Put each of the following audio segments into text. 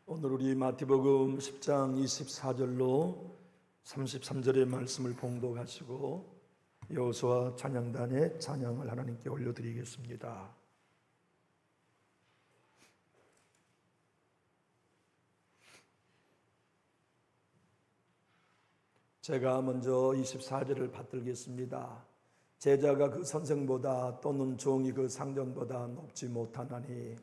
오늘 우리 마태복음 10장 24절로 33절의 말씀을 봉독하시고 여호수아 찬양단의 찬양을 하나님께 올려드리겠습니다. 제가 먼저 24절을 받들겠습니다. 제자가 그 선생보다 또는 종이 그 상전보다 높지 못하나니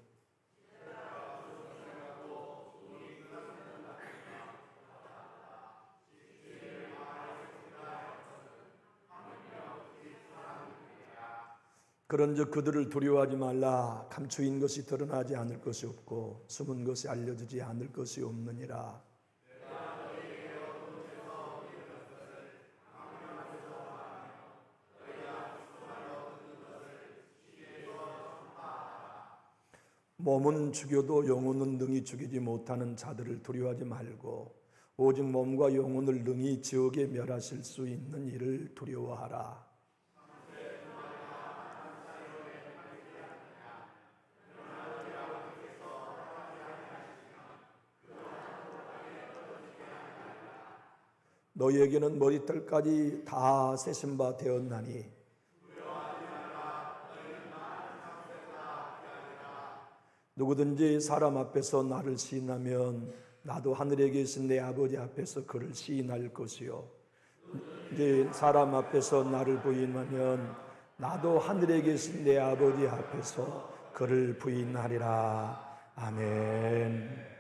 그런즉 그들을 두려워하지 말라. 감추인 것이 드러나지 않을 것이 없고 숨은 것이 알려지지 않을 것이 없느니라. 몸은 죽여도 영혼은 능히 죽이지 못하는 자들을 두려워하지 말고 오직 몸과 영혼을 능히 지옥에 멸하실 수 있는 이를 두려워하라. 너희에게는 머리털까지 다 세신 바 되었나니 누구든지 사람 앞에서 나를 시인하면 나도 하늘에 계신 내 아버지 앞에서 그를 시인할 것이요 이제 사람 앞에서 나를 부인하면 나도 하늘에 계신 내 아버지 앞에서 그를 부인하리라. 아멘.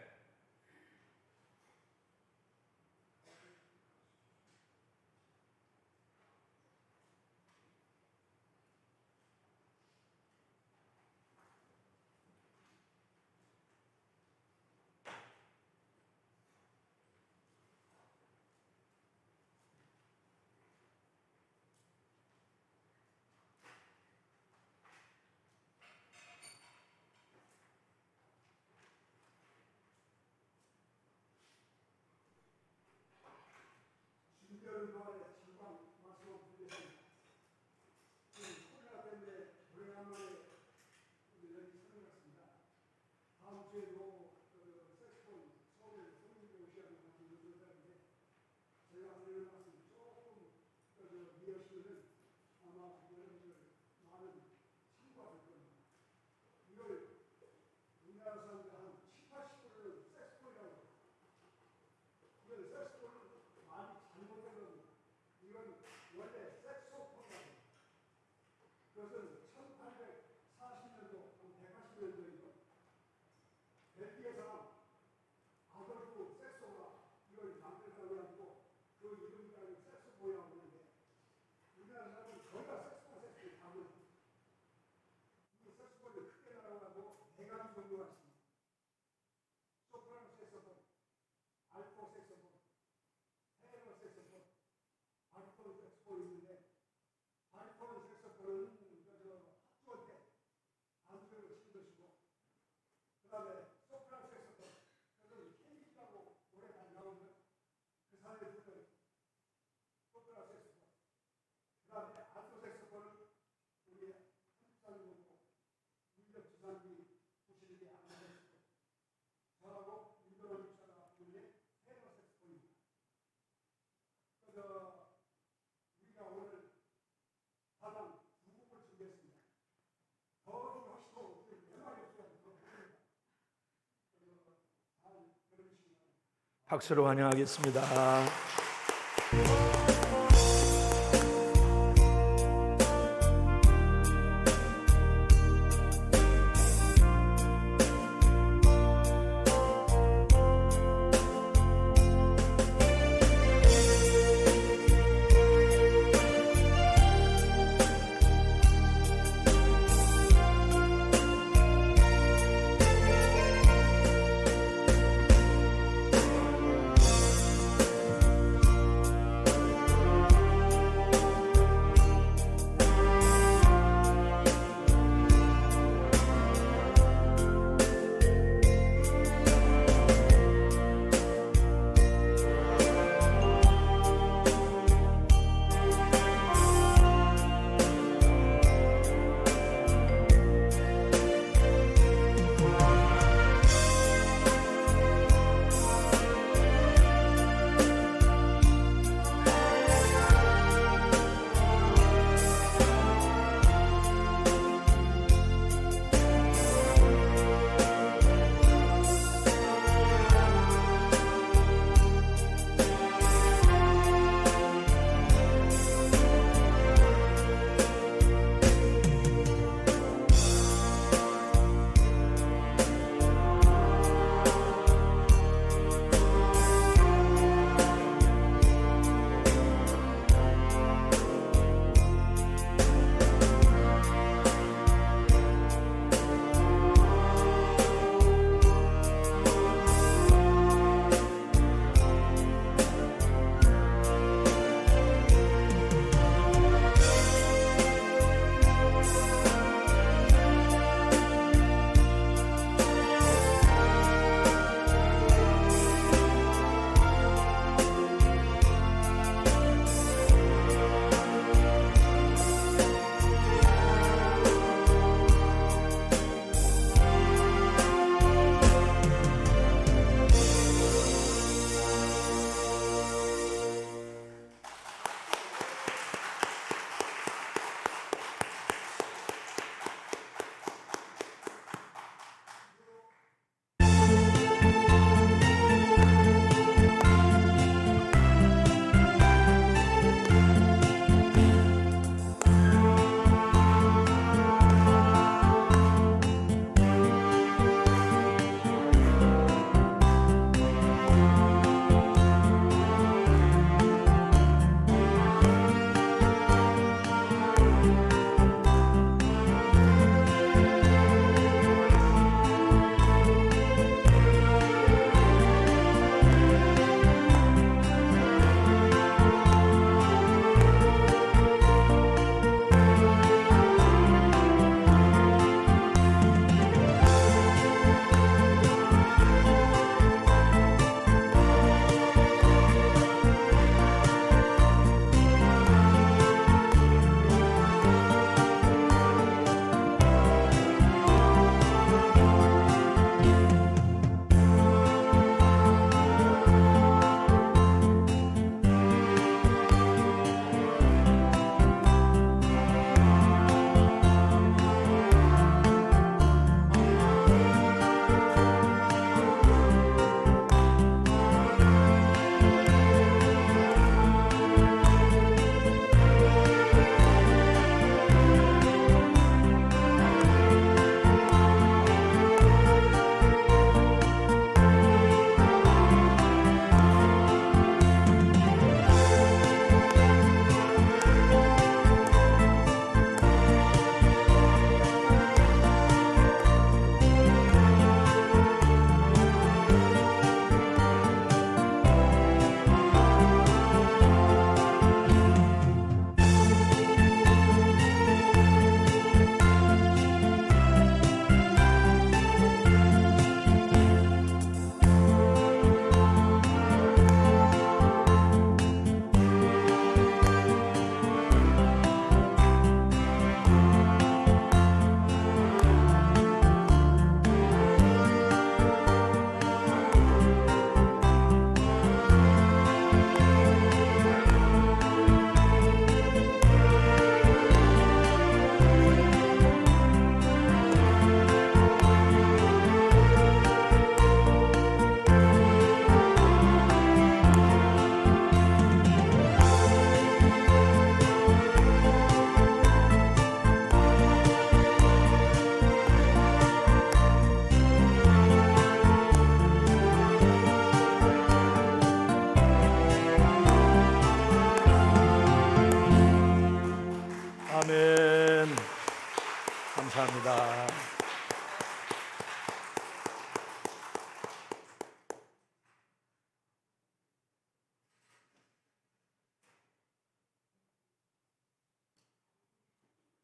박수로 환영하겠습니다.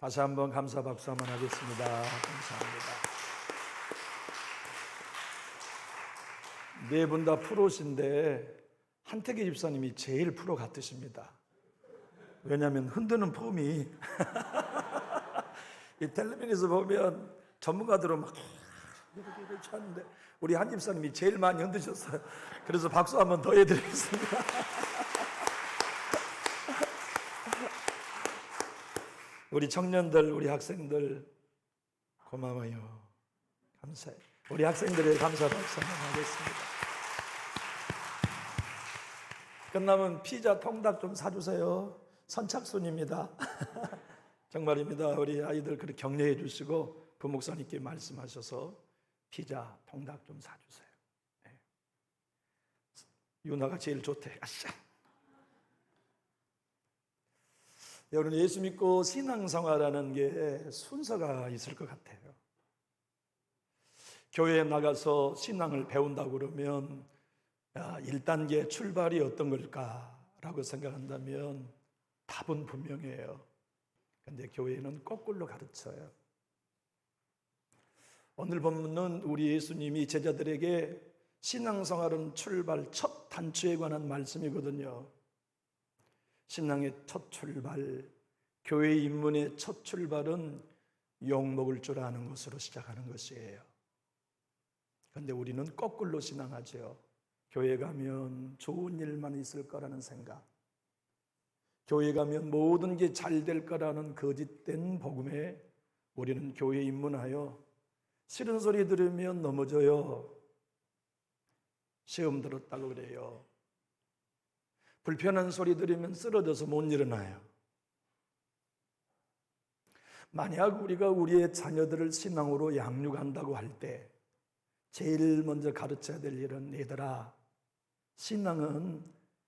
다시 한번 감사 박수 한번 하겠습니다. 감사합니다. 네 분 다 프로신데 한태기 집사님이 제일 프로 같으십니다. 왜냐하면 흔드는 폼이 이 텔레비전에서 보면 전문가들은 막 이렇게 하는데 우리 한 집사님이 제일 많이 흔드셨어요. 그래서 박수 한번 더 해드리겠습니다. 우리 청년들, 우리 학생들 고마워요. 감사해요. 우리 학생들의 감사 박수 한번 하겠습니다. 끝나면 피자 통닭 좀 사주세요. 선착순입니다. 정말입니다. 우리 아이들 그렇게 격려해 주시고 부목사님께 말씀하셔서 피자 통닭 좀 사주세요. 네. 유나가 제일 좋대. 아싸. 여러분, 예수 믿고 신앙생활하는 게 순서가 있을 것 같아요. 교회에 나가서 신앙을 배운다고 그러면 1단계 출발이 어떤 걸까라고 생각한다면 답은 분명해요. 그런데 교회는 거꾸로 가르쳐요. 오늘 본문은 우리 예수님이 제자들에게 신앙생활은 출발 첫 단추에 관한 말씀이거든요. 신앙의 첫 출발, 교회 입문의 첫 출발은 욕 먹을 줄 아는 것으로 시작하는 것이에요. 그런데 우리는 거꾸로 신앙하죠. 교회 가면 좋은 일만 있을 거라는 생각, 교회 가면 모든 게 잘 될 거라는 거짓된 복음에 우리는 교회에 입문하여 싫은 소리 들으면 넘어져요. 시험 들었다고 그래요. 불편한 소리 들으면 쓰러져서 못 일어나요. 만약 우리가 우리의 자녀들을 신앙으로 양육한다고 할 때 제일 먼저 가르쳐야 될 일은, 얘들아, 신앙은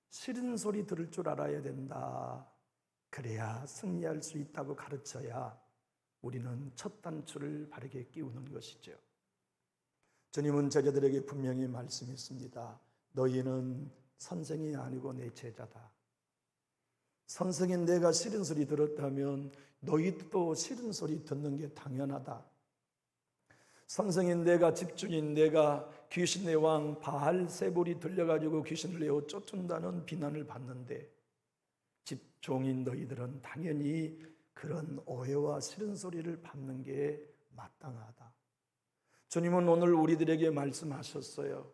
싫은 소리 들을 줄 알아야 된다. 그래야 승리할 수 있다고 가르쳐야 우리는 첫 단추를 바르게 끼우는 것이죠. 주님은 제자들에게 분명히 말씀했습니다. 너희는 선생이 아니고 내 제자다. 선생인 내가 싫은 소리 들었다면 너희도 싫은 소리 듣는 게 당연하다. 선생인 내가, 집주인 내가 귀신의 왕 바알세불이 들려가지고 귀신을 내어 쫓는다는 비난을 받는데 집종인 너희들은 당연히 그런 오해와 싫은 소리를 받는 게 마땅하다. 주님은 오늘 우리들에게 말씀하셨어요.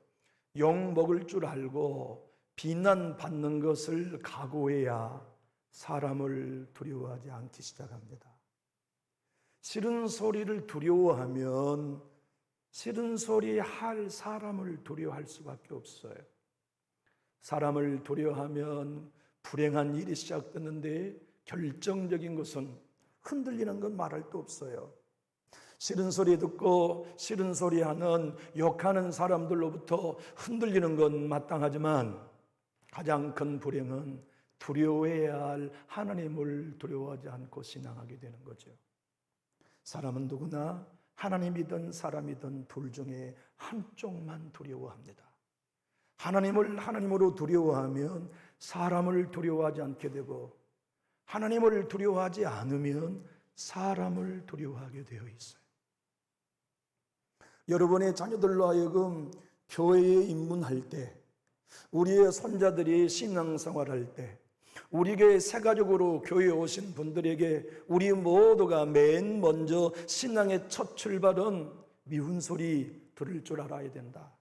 욕 먹을 줄 알고 비난받는 것을 각오해야 사람을 두려워하지 않기 시작합니다. 싫은 소리를 두려워하면 싫은 소리 할 사람을 두려워할 수밖에 없어요. 사람을 두려워하면 불행한 일이 시작되는데 결정적인 것은 흔들리는 건 말할 도 없어요. 싫은 소리 듣고 싫은 소리 하는 욕하는 사람들로부터 흔들리는 건 마땅하지만 가장 큰 불행은 두려워해야 할 하나님을 두려워하지 않고 신앙하게 되는 거죠. 사람은 누구나 하나님이든 사람이든 둘 중에 한쪽만 두려워합니다. 하나님을 하나님으로 두려워하면 사람을 두려워하지 않게 되고, 하나님을 두려워하지 않으면 사람을 두려워하게 되어 있어요. 여러분의 자녀들로 하여금 교회에 입문할 때, 우리의 손자들이 신앙생활할 때, 우리 교회 새가족으로 교회에 오신 분들에게 우리 모두가 맨 먼저 신앙의 첫 출발은 미운 소리 들을 줄 알아야 된다.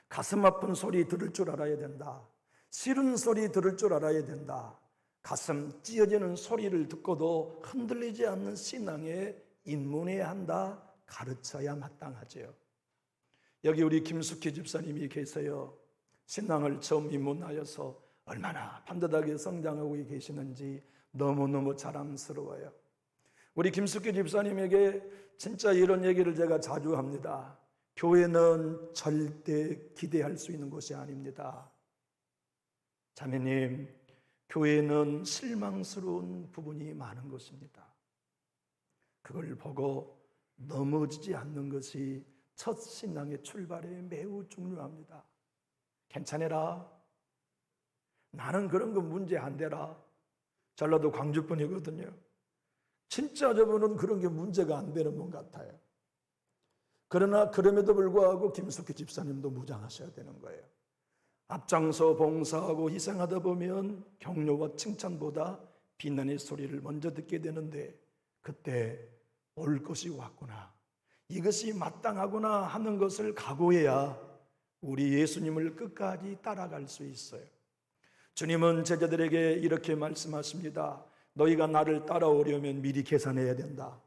가슴 아픈 소리 들을 줄 알아야 된다. 싫은 소리 들을 줄 알아야 된다. 가슴 찢어지는 소리를 듣고도 흔들리지 않는 신앙에 입문해야 한다. 가르쳐야 마땅하죠. 여기 우리 김숙희 집사님이 계세요. 신앙을 처음 입문하여서 얼마나 반듯하게 성장하고 계시는지 너무너무 자랑스러워요. 우리 김숙희 집사님에게 진짜 이런 얘기를 제가 자주 합니다. 교회는 절대 기대할 수 있는 곳이 아닙니다. 자매님, 교회는 실망스러운 부분이 많은 것입니다. 그걸 보고 넘어지지 않는 것이 첫 신앙의 출발에 매우 중요합니다. 괜찮아라. 나는 그런 거 문제 안 되라. 전라도 광주분이거든요. 진짜 저분은 그런 게 문제가 안 되는 분 같아요. 그러나 그럼에도 불구하고 김석희 집사님도 무장하셔야 되는 거예요. 앞장서 봉사하고 희생하다 보면 격려와 칭찬보다 비난의 소리를 먼저 듣게 되는데, 그때 올 것이 왔구나, 이것이 마땅하구나 하는 것을 각오해야 우리 예수님을 끝까지 따라갈 수 있어요. 주님은 제자들에게 이렇게 말씀하십니다. 너희가 나를 따라오려면 미리 계산해야 된다.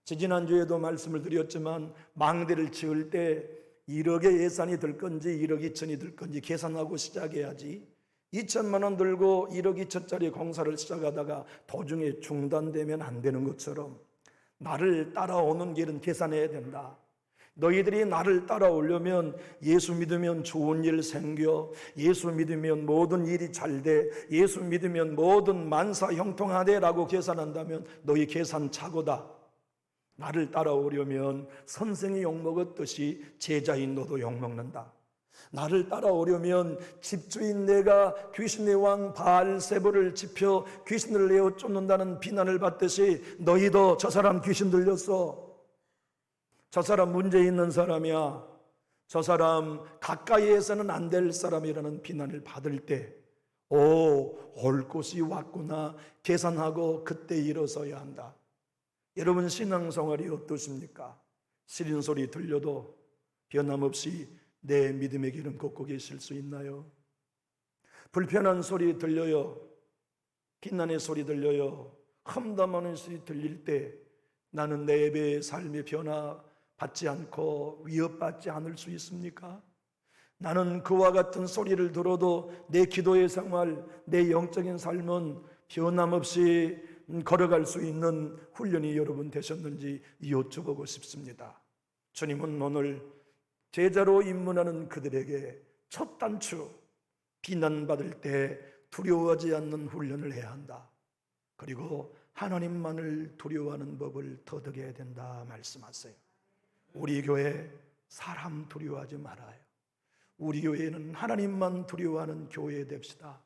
지난주에도 말씀을 드렸지만 망대를 지을 때 1억의 예산이 들 건지 1억 2천이 들 건지 계산하고 시작해야지, 2천만 원 들고 1억 2천짜리 공사를 시작하다가 도중에 중단되면 안 되는 것처럼 나를 따라오는 길은 계산해야 된다. 너희들이 나를 따라오려면 예수 믿으면 좋은 일 생겨, 예수 믿으면 모든 일이 잘 돼, 예수 믿으면 모든 만사 형통하되 라고 계산한다면 너희 계산 착오다. 나를 따라오려면 선생이 욕먹었듯이 제자인 너도 욕먹는다. 나를 따라오려면 집주인 내가 귀신의 왕 바알세불을 지펴 귀신을 내어 쫓는다는 비난을 받듯이 너희도 저 사람 귀신 들렸어, 저 사람 문제 있는 사람이야, 저 사람 가까이에서는 안 될 사람이라는 비난을 받을 때, 올 곳이 왔구나 계산하고 그때 일어서야 한다. 여러분 신앙생활이 어떠십니까? 시린 소리 들려도 변함없이 내 믿음의 길은 걷고 계실 수 있나요? 불편한 소리 들려요, 비난의 소리 들려요, 험담하는 소리 들릴 때 나는 내 예배의 삶의 변화 받지 않고 위협받지 않을 수 있습니까? 나는 그와 같은 소리를 들어도 내 기도의 생활, 내 영적인 삶은 변함없이 걸어갈 수 있는 훈련이 여러분 되셨는지 여쭤보고 싶습니다. 주님은 오늘 제자로 입문하는 그들에게 첫 단추, 비난받을 때 두려워하지 않는 훈련을 해야 한다. 그리고 하나님만을 두려워하는 법을 터득해야 된다 말씀하세요. 우리 교회 사람 두려워하지 말아요. 우리 교회는 하나님만 두려워하는 교회 됩시다.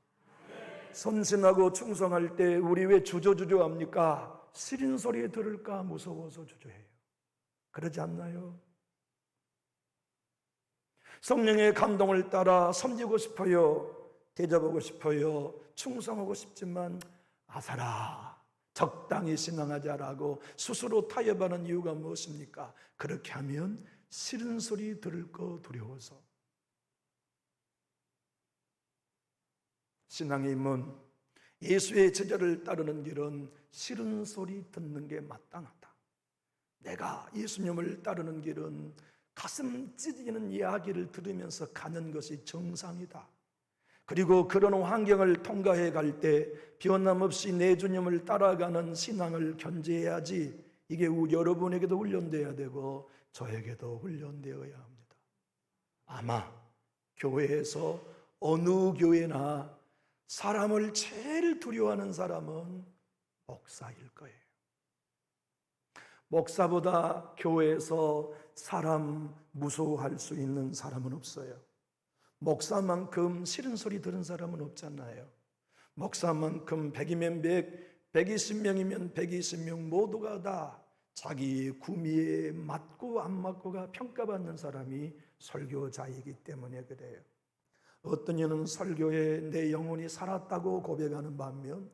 선신하고 충성할 때 우리 왜 주저주저합니까? 시린 소리 들을까 무서워서 주저해요. 그러지 않나요? 성령의 감동을 따라 섬기고 싶어요, 대접하고 싶어요, 충성하고 싶지만 아사라 적당히 신앙하자라고 스스로 타협하는 이유가 무엇입니까? 그렇게 하면 싫은 소리 들을 거 두려워서. 신앙의 힘은 예수의 제자를 따르는 길은 싫은 소리 듣는 게 마땅하다. 내가 예수님을 따르는 길은 가슴 찢기는 이야기를 들으면서 가는 것이 정상이다. 그리고 그런 환경을 통과해 갈 때 변함없이 내 주님을 따라가는 신앙을 견지해야지. 이게 여러분에게도 훈련되어야 되고 저에게도 훈련되어야 합니다. 아마 교회에서 어느 교회나 사람을 제일 두려워하는 사람은 목사일 거예요. 목사보다 교회에서 사람 무서워할 수 있는 사람은 없어요. 목사만큼 싫은 소리 들은 사람은 없잖아요. 목사만큼 100이면 100, 120명이면 120명 모두가 다 자기 구미에 맞고 안 맞고가 평가받는 사람이 설교자이기 때문에 그래요. 어떤 이는 설교에 내 영혼이 살았다고 고백하는 반면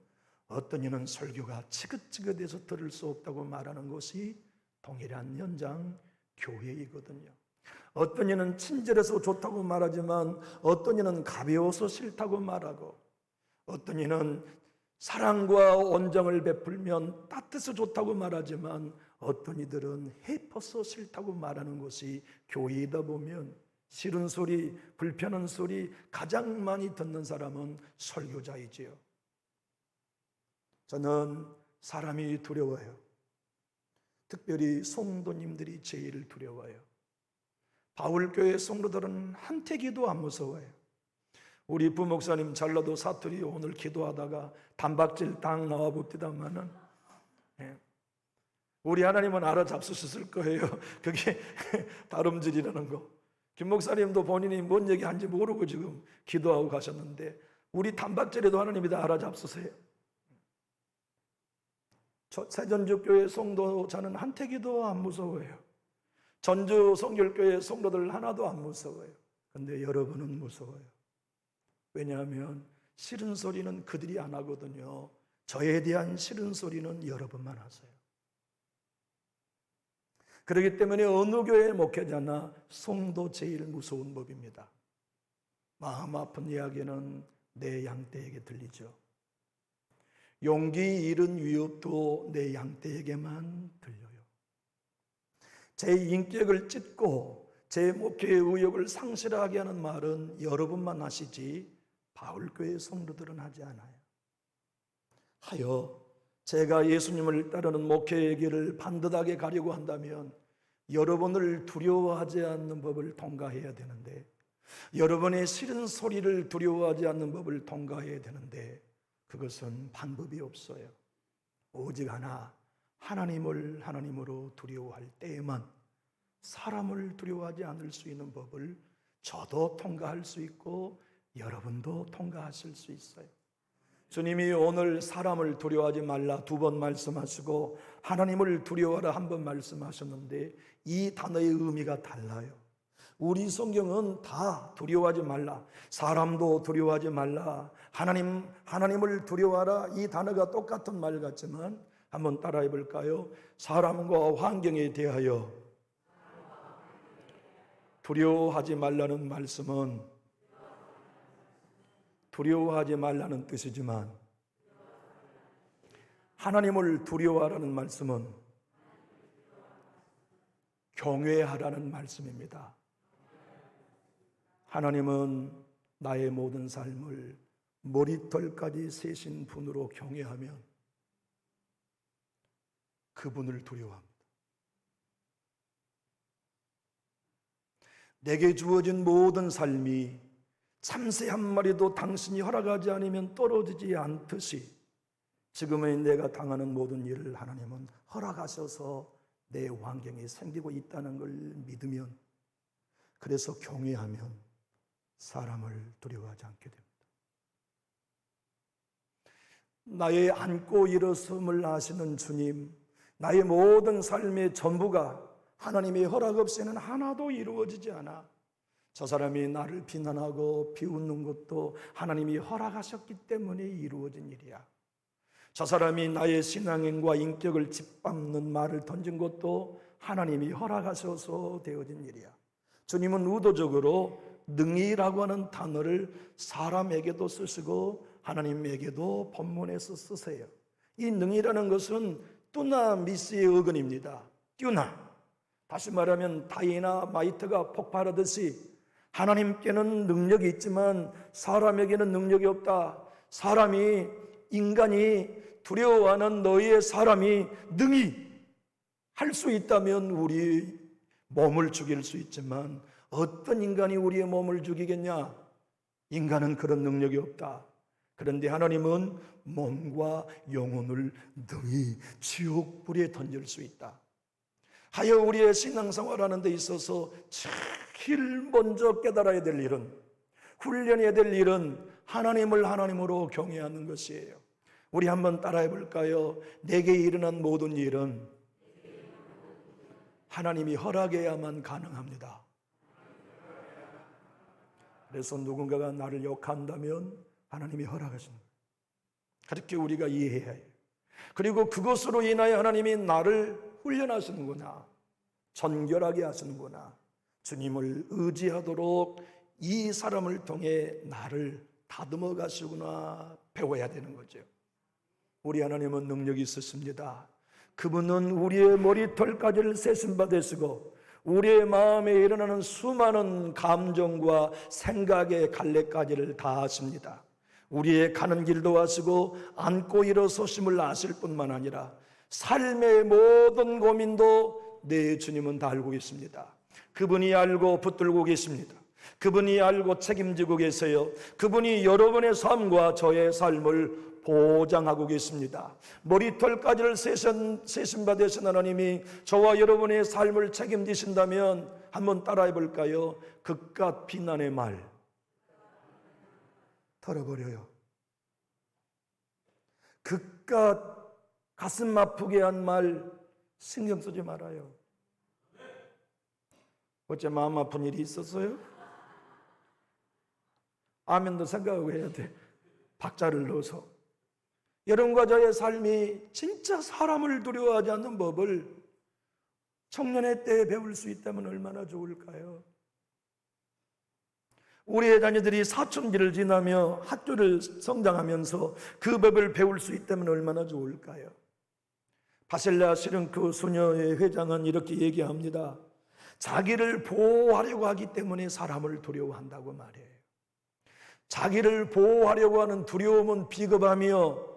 어떤 이는 설교가 지긋지긋해서 들을 수 없다고 말하는 것이 동일한 현장 교회이거든요. 어떤 이는 친절해서 좋다고 말하지만 어떤 이는 가벼워서 싫다고 말하고, 어떤 이는 사랑과 온정을 베풀면 따뜻해서 좋다고 말하지만 어떤 이들은 해퍼서 싫다고 말하는 것이 교회이다 보면 싫은 소리, 불편한 소리 가장 많이 듣는 사람은 설교자이지요. 저는 사람이 두려워요. 특별히 성도님들이 제일 두려워요. 바울교회 성도들은 한태기도 안 무서워요. 우리 부목사님 전라도 사투리 오늘 기도하다가 단박질 딱 나와 봅디다마는 우리 하나님은 알아잡수셨을 거예요. 그게 다름질이라는 거. 김 목사님도 본인이 뭔 얘기하는지 모르고 지금 기도하고 가셨는데 우리 단박질에도 하나님이 다 알아잡수세요. 새전주교회 성도 저는 한태기도 안 무서워요. 전주 성결교회 성도들 하나도 안 무서워요. 근데 여러분은 무서워요. 왜냐하면 싫은 소리는 그들이 안 하거든요. 저에 대한 싫은 소리는 여러분만 하세요. 그렇기 때문에 어느 교회 목회자나 성도 제일 무서운 법입니다. 마음 아픈 이야기는 내 양떼에게 들리죠. 용기 잃은 위협도 내 양떼에게만 들려요. 제 인격을 찢고 제 목회의 의욕을 상실하게 하는 말은 여러분만 하시지 바울교회 성도들은 하지 않아요. 하여 제가 예수님을 따르는 목회의 길을 반듯하게 가려고 한다면 여러분을 두려워하지 않는 법을 통과해야 되는데, 여러분의 싫은 소리를 두려워하지 않는 법을 통과해야 되는데 그것은 방법이 없어요. 오직 하나, 하나님을 하나님으로 두려워할 때에만 사람을 두려워하지 않을 수 있는 법을 저도 통과할 수 있고 여러분도 통과하실 수 있어요. 주님이 오늘 사람을 두려워하지 말라 2번 말씀하시고 하나님을 두려워하라 1번 말씀하셨는데 이 단어의 의미가 달라요. 우리 성경은 다 두려워하지 말라, 사람도 두려워하지 말라, 하나님을 두려워하라, 이 단어가 똑같은 말 같지만 한번 따라해 볼까요? 사람과 환경에 대하여 두려워하지 말라는 말씀은 두려워하지 말라는 뜻이지만, 하나님을 두려워하라는 말씀은 경외하라는 말씀입니다. 하나님은 나의 모든 삶을 머리털까지 세신 분으로 경외하면 그분을 두려워합니다. 내게 주어진 모든 삶이 참새 한 마리도 당신이 허락하지 않으면 떨어지지 않듯이 지금의 내가 당하는 모든 일을 하나님은 허락하셔서 내 환경에 생기고 있다는 걸 믿으면, 그래서 경외하면 사람을 두려워하지 않게 됩니다. 나의 앉고 일어섬을 아시는 주님, 나의 모든 삶의 전부가 하나님의 허락 없이는 하나도 이루어지지 않아. 저 사람이 나를 비난하고 비웃는 것도 하나님이 허락하셨기 때문에 이루어진 일이야. 저 사람이 나의 신앙행과 인격을 짓밟는 말을 던진 것도 하나님이 허락하셔서 되어진 일이야. 주님은 의도적으로 능히라고 하는 단어를 사람에게도 쓰시고 하나님에게도 본문에서 쓰세요. 이 능히라는 것은 뚜나미스의 어근입니다. 뚜나, 다시 말하면 다이나마이트가 폭발하듯이 하나님께는 능력이 있지만 사람에게는 능력이 없다. 인간이 두려워하는 너희의 사람이 능히 할 수 있다면 우리 몸을 죽일 수 있지만 어떤 인간이 우리의 몸을 죽이겠냐? 인간은 그런 능력이 없다. 그런데 하나님은 몸과 영혼을 능히 지옥불에 던질 수 있다. 하여 우리의 신앙생활하는 데 있어서 제일 먼저 깨달아야 될 일은, 훈련해야 될 일은 하나님을 하나님으로 경외하는 것이에요. 우리 한번 따라해 볼까요? 내게 일어난 모든 일은 하나님이 허락해야만 가능합니다. 그래서 누군가가 나를 욕한다면 하나님이 허락하시는 거예요. 그렇게 우리가 이해해야 해요. 그리고 그것으로 인하여 하나님이 나를 훈련하시는구나, 전결하게 하시는구나, 주님을 의지하도록 이 사람을 통해 나를 다듬어 가시구나 배워야 되는 거죠. 우리 하나님은 능력이 있으십니다. 그분은 우리의 머리털까지를 세신 바 되시고 우리의 마음에 일어나는 수많은 감정과 생각의 갈래까지를 다 아십니다. 우리의 가는 길도 아시고 앉고 일어서심을 아실 뿐만 아니라 삶의 모든 고민도 내 주님은 다 알고 있습니다. 그분이 알고 붙들고 계십니다. 그분이 알고 책임지고 계세요. 그분이 여러분의 삶과 저의 삶을 보장하고 계십니다. 머리털까지를 세신 바 되신 하나님이 저와 여러분의 삶을 책임지신다면 한번 따라해 볼까요? 그깟 비난의 말 털어버려요. 그깟 가슴 아프게 한 말 신경 쓰지 말아요. 어째 마음 아픈 일이 있었어요? 아멘도 생각하고 해야 돼. 박자를 넣어서. 여러분과 저의 삶이 진짜 사람을 두려워하지 않는 법을 청년의 때에 배울 수 있다면 얼마나 좋을까요? 우리의 자녀들이 사춘기를 지나며 학교를 성장하면서 그 법을 배울 수 있다면 얼마나 좋을까요? 바실레아 시른크 수녀의 회장은 이렇게 얘기합니다. 자기를 보호하려고 하기 때문에 사람을 두려워한다고 말해요. 자기를 보호하려고 하는 두려움은 비겁하며,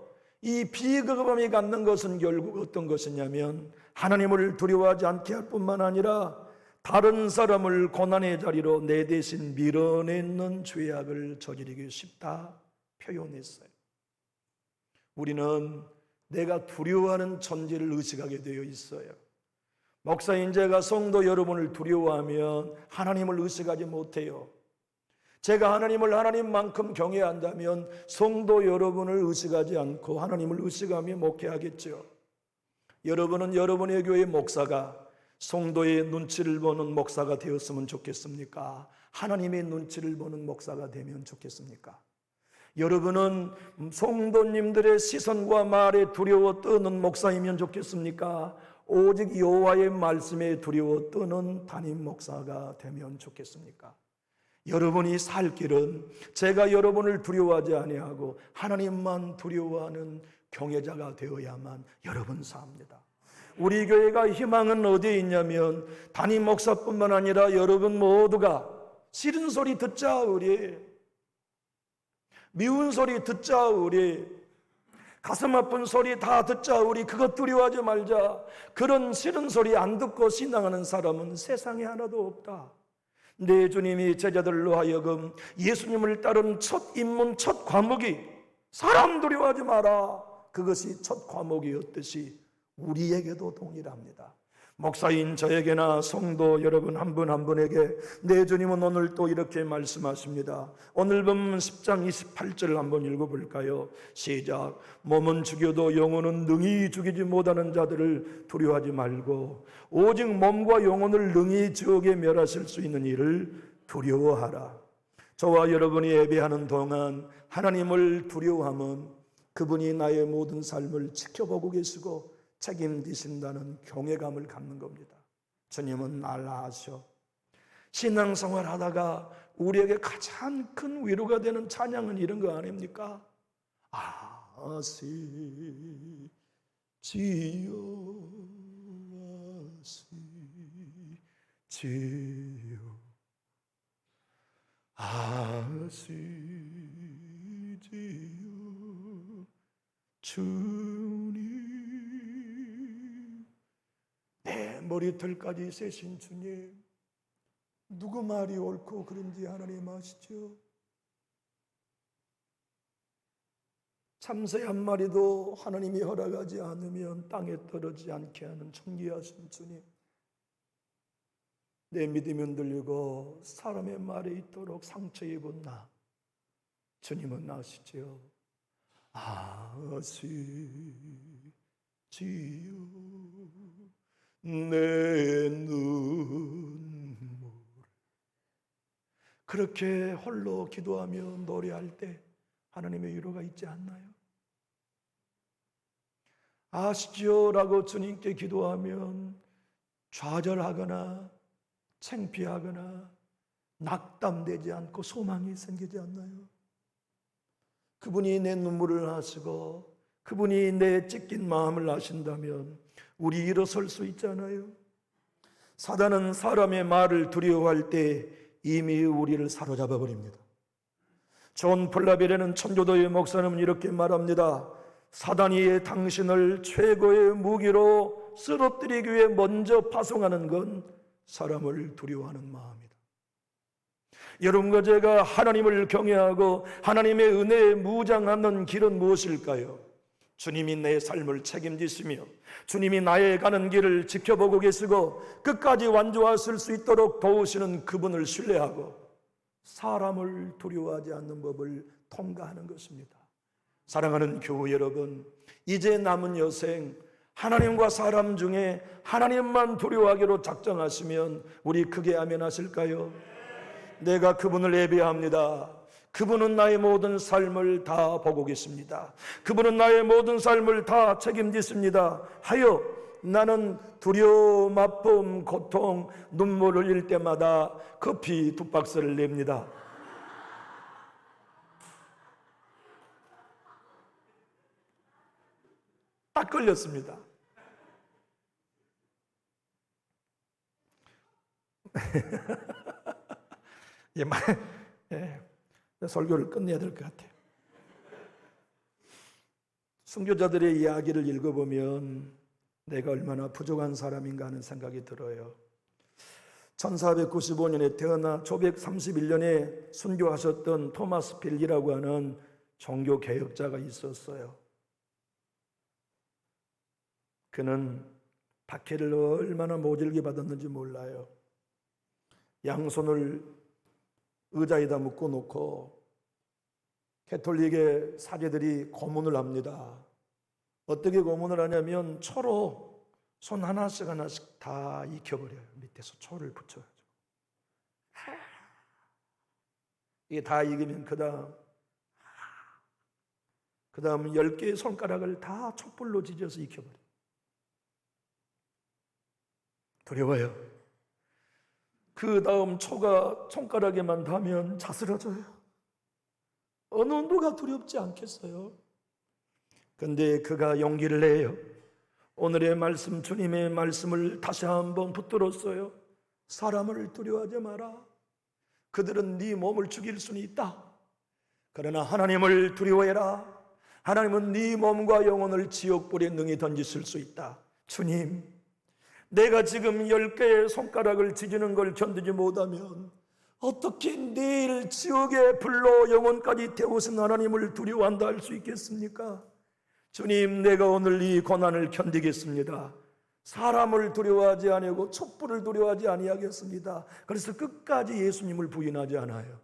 이 비겁함이 갖는 것은 결국 어떤 것이냐면 하나님을 두려워하지 않게 할 뿐만 아니라 다른 사람을 고난의 자리로 내 대신 밀어내는 죄악을 저지르기 쉽다 표현했어요. 우리는 내가 두려워하는 존재를 의식하게 되어 있어요. 목사인 제가 성도 여러분을 두려워하면 하나님을 의식하지 못해요. 제가 하나님을 하나님만큼 경외한다면 성도 여러분을 의식하지 않고 하나님을 의식하며 목회하겠죠. 여러분은 여러분의 교회 목사가 성도의 눈치를 보는 목사가 되었으면 좋겠습니까? 하나님의 눈치를 보는 목사가 되면 좋겠습니까? 여러분은 성도님들의 시선과 말에 두려워 떠는 목사이면 좋겠습니까? 오직 여호와의 말씀에 두려워 떠는 담임 목사가 되면 좋겠습니까? 여러분이 살 길은 제가 여러분을 두려워하지 아니하고 하나님만 두려워하는 경외자가 되어야만 여러분 삽니다. 우리 교회가 희망은 어디에 있냐면 담임 목사뿐만 아니라 여러분 모두가 싫은 소리 듣자 우리, 미운 소리 듣자 우리, 가슴 아픈 소리 다 듣자 우리, 그것 두려워하지 말자. 그런 싫은 소리 안 듣고 신앙하는 사람은 세상에 하나도 없다. 내 주님이 제자들로 하여금 예수님을 따른 첫 입문, 첫 과목이 사람 두려워하지 마라, 그것이 첫 과목이었듯이 우리에게도 동일합니다. 목사인 저에게나 성도 여러분 한 분 한 분에게 내 주님은 오늘 또 이렇게 말씀하십니다. 오늘 본문 10장 28절 한번 읽어볼까요? 시작. 몸은 죽여도 영혼은 능히 죽이지 못하는 자들을 두려워하지 말고 오직 몸과 영혼을 능히 지옥에 멸하실 수 있는 이를 두려워하라. 저와 여러분이 예배하는 동안 하나님을 두려워하면 그분이 나의 모든 삶을 지켜보고 계시고 책임지신다는 경외감을 갖는 겁니다. 주님은 날 아셔. 신앙생활 하다가 우리에게 가장 큰 위로가 되는 찬양은 이런 거 아닙니까? 아시지요, 아시지요, 아시지요, 주님. 내 머리털까지 세신 주님, 누구 말이 옳고 그른지 하나님 아시죠? 참새 한 마리도 하나님이 허락하지 않으면 땅에 떨어지지 않게 하는 존귀하신 주님, 내 믿음이 흔들리고 사람의 말에 있도록 상처 입은 나, 주님은 아시죠? 아시지요, 내 눈물. 그렇게 홀로 기도하며 노래할 때 하나님의 위로가 있지 않나요? 아시죠? 라고 주님께 기도하면 좌절하거나 창피하거나 낙담되지 않고 소망이 생기지 않나요? 그분이 내 눈물을 아시고 그분이 내 찢긴 마음을 아신다면 우리 일어설 수 있잖아요. 사단은 사람의 말을 두려워할 때 이미 우리를 사로잡아 버립니다. 존 플라벨이라는 천주교의 목사님은 이렇게 말합니다. 사단이 당신을 최고의 무기로 쓰러뜨리기 위해 먼저 파송하는 건 사람을 두려워하는 마음이다. 여러분과 제가 하나님을 경외하고 하나님의 은혜에 무장하는 길은 무엇일까요? 주님이 내 삶을 책임지시며 주님이 나의 가는 길을 지켜보고 계시고 끝까지 완주하실 수 있도록 도우시는 그분을 신뢰하고 사람을 두려워하지 않는 법을 통과하는 것입니다. 사랑하는 교우 여러분, 이제 남은 여생 하나님과 사람 중에 하나님만 두려워하기로 작정하시면 우리 크게 아멘 하실까요? 내가 그분을 예배합니다. 그분은 나의 모든 삶을 다 보고 계십니다. 그분은 나의 모든 삶을 다 책임지십니다 하여 나는 두려움, 아픔, 고통, 눈물을 흘릴 때마다 커피 2박스를 냅니다. 딱 걸렸습니다. 설교를 끝내야 될 것 같아요. 순교자들의 이야기를 읽어보면 내가 얼마나 부족한 사람인가 하는 생각이 들어요. 1495년에 태어나 1531년에 순교하셨던 토마스 필리라고 하는 종교 개혁자가 있었어요. 그는 박해를 얼마나 모질게 받았는지 몰라요. 양손을 의자에다 묶어놓고 캐톨릭의 사제들이 고문을 합니다. 어떻게 고문을 하냐면 초로 손 하나씩 하나씩 다 익혀버려요. 밑에서 초를 붙여가지고. 이게 다 익으면 그 다음 10개의 손가락을 다 촛불로 지져서 익혀버려요. 두려워요. 그 다음 초가 손가락에만 닿으면 자스러져요. 어느 누가 두렵지 않겠어요? 근데 그가 용기를 내요. 오늘의 말씀, 주님의 말씀을 다시 한번 붙들었어요. 사람을 두려워하지 마라. 그들은 네 몸을 죽일 수는 있다. 그러나 하나님을 두려워해라. 하나님은 네 몸과 영혼을 지옥불에 능히 던지실 수 있다. 주님, 내가 지금 10개의 손가락을 지지는 걸 견디지 못하면 어떻게 내일 지옥의 불로 영혼까지 태우신 하나님을 두려워한다 할 수 있겠습니까? 주님, 내가 오늘 이 고난을 견디겠습니다. 사람을 두려워하지 아니하고 촛불을 두려워하지 아니하겠습니다. 그래서 끝까지 예수님을 부인하지 않아요.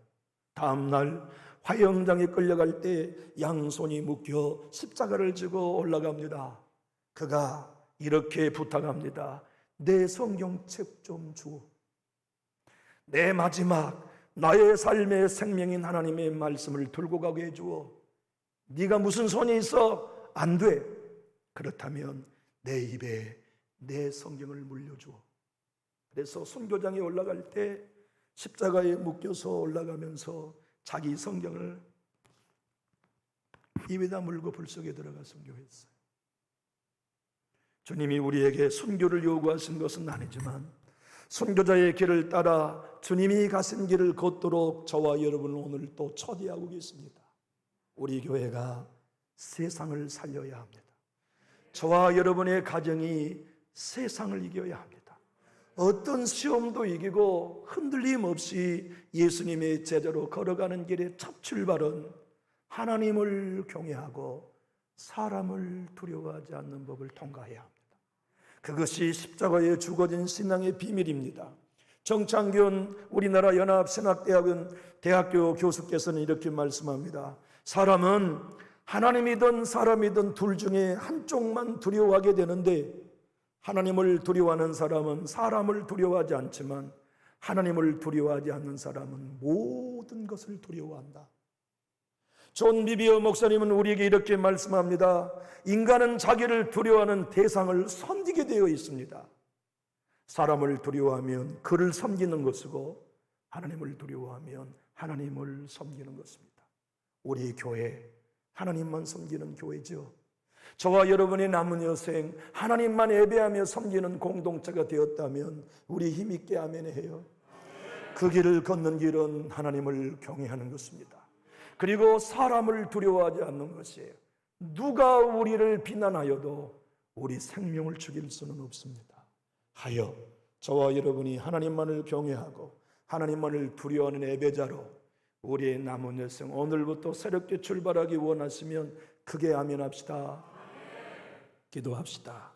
다음날 화형장에 끌려갈 때 양손이 묶여 십자가를 지고 올라갑니다. 그가 이렇게 부탁합니다. 내 성경책 좀 주오. 내 마지막 나의 삶의 생명인 하나님의 말씀을 들고 가게 해주오. 네가 무슨 손이 있어? 안 돼. 그렇다면 내 입에 내 성경을 물려주오. 그래서 순교장에 올라갈 때 십자가에 묶여서 올라가면서 자기 성경을 입에다 물고 불 속에 들어가 순교했어요. 주님이 우리에게 순교를 요구하신 것은 아니지만 순교자의 길을 따라 주님이 가신 길을 걷도록 저와 여러분은 오늘 또 초대하고 계십니다. 우리 교회가 세상을 살려야 합니다. 저와 여러분의 가정이 세상을 이겨야 합니다. 어떤 시험도 이기고 흔들림 없이 예수님의 제자로 걸어가는 길의 첫 출발은 하나님을 경외하고 사람을 두려워하지 않는 법을 통과해야 합니다. 그것이 십자가에 죽어진 신앙의 비밀입니다. 정창균 우리나라 연합신학대학원 대학교 교수께서는 이렇게 말씀합니다. 사람은 하나님이든 사람이든 둘 중에 한쪽만 두려워하게 되는데 하나님을 두려워하는 사람은 사람을 두려워하지 않지만 하나님을 두려워하지 않는 사람은 모든 것을 두려워한다. 존 비비어 목사님은 우리에게 이렇게 말씀합니다. 인간은 자기를 두려워하는 대상을 섬기게 되어 있습니다. 사람을 두려워하면 그를 섬기는 것이고 하나님을 두려워하면 하나님을 섬기는 것입니다. 우리 교회 하나님만 섬기는 교회죠. 저와 여러분의 남은 여생 하나님만 예배하며 섬기는 공동체가 되었다면 우리 힘있게 아멘해요. 그 길을 걷는 길은 하나님을 경외하는 것입니다. 그리고 사람을 두려워하지 않는 것이에요. 누가 우리를 비난하여도 우리 생명을 죽일 수는 없습니다. 하여 저와 여러분이 하나님만을 경외하고 하나님만을 두려워하는 예배자로 우리의 남은 여생 오늘부터 새롭게 출발하기 원하시면 크게 아멘합시다. 기도합시다.